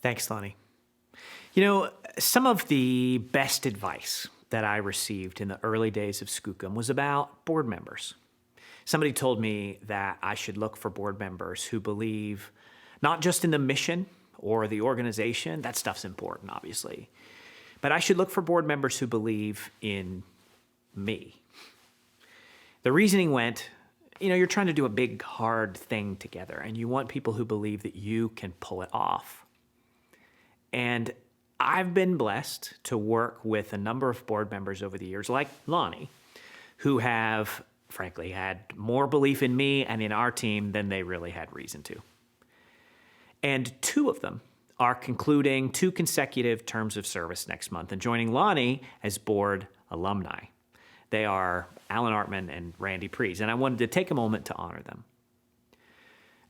Thanks, Lonnie. You know, some of the best advice that I received in the early days of Skookum was about board members. Somebody told me that I should look for board members who believe not just in the mission or the organization, that stuff's important, obviously, but I should look for board members who believe in me. The reasoning went, you're trying to do a big, hard thing together, and you want people who believe that you can pull it off. And I've been blessed to work with a number of board members over the years, like Lonnie, who have, frankly, had more belief in me and in our team than they really had reason to. And two of them are concluding 2 consecutive terms of service next month and joining Lonnie as board alumni. They are Alan Artman and Randy Pries, and I wanted to take a moment to honor them.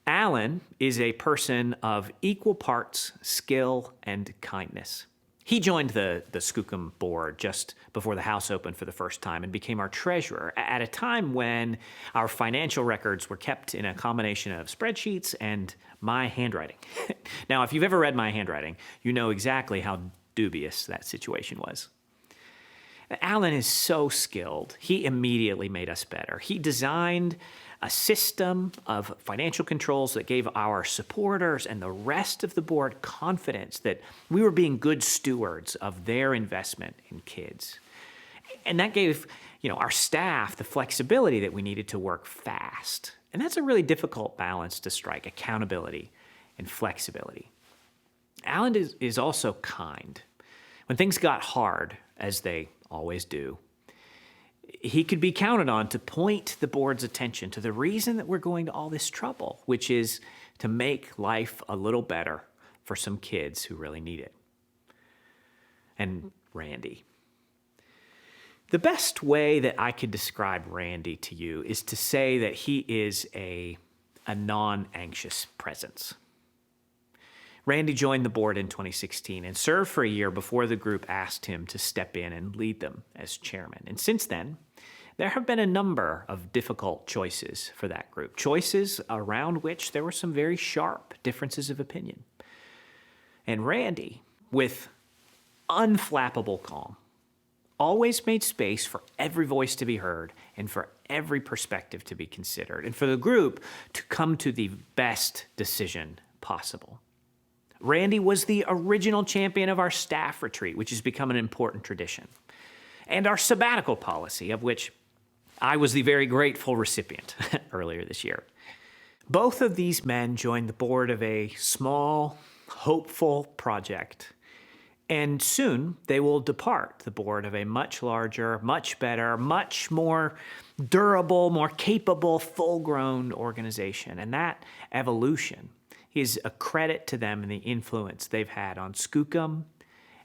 Alan is a person of equal parts skill and kindness. He joined the Skookum board just before the house opened for the first time and became our treasurer at a time when our financial records were kept in a combination of spreadsheets and my handwriting. Now, if you've ever read my handwriting, you know exactly how dubious that situation was. Alan is so skilled. He immediately made us better. He designed a system of financial controls that gave our supporters and the rest of the board confidence that we were being good stewards of their investment in kids. And that gave, our staff the flexibility that we needed to work fast. And that's a really difficult balance to strike, accountability and flexibility. Alan is also kind. When things got hard, as they always do, he could be counted on to point the board's attention to the reason that we're going to all this trouble, which is to make life a little better for some kids who really need it. And Randy. The best way that I could describe Randy to you is to say that he is a non-anxious presence. Randy joined the board in 2016 and served for a year before the group asked him to step in and lead them as chairman. And since then, there have been a number of difficult choices for that group, choices around which there were some very sharp differences of opinion. And Randy, with unflappable calm, always made space for every voice to be heard and for every perspective to be considered and for the group to come to the best decision possible. Randy was the original champion of our staff retreat, which has become an important tradition, and our sabbatical policy, of which I was the very grateful recipient earlier this year. Both of these men joined the board of a small, hopeful project, and soon they will depart the board of a much larger, much better, much more durable, more capable, full-grown organization. And that evolution is a credit to them and the influence they've had on Skookum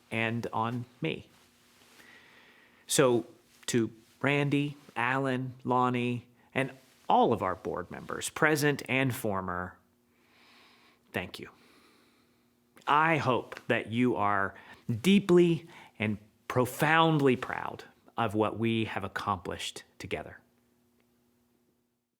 and on me. So to Randy, Alan, Lonnie, and all of our board members, present and former, thank you. I hope that you are deeply and profoundly proud of what we have accomplished together.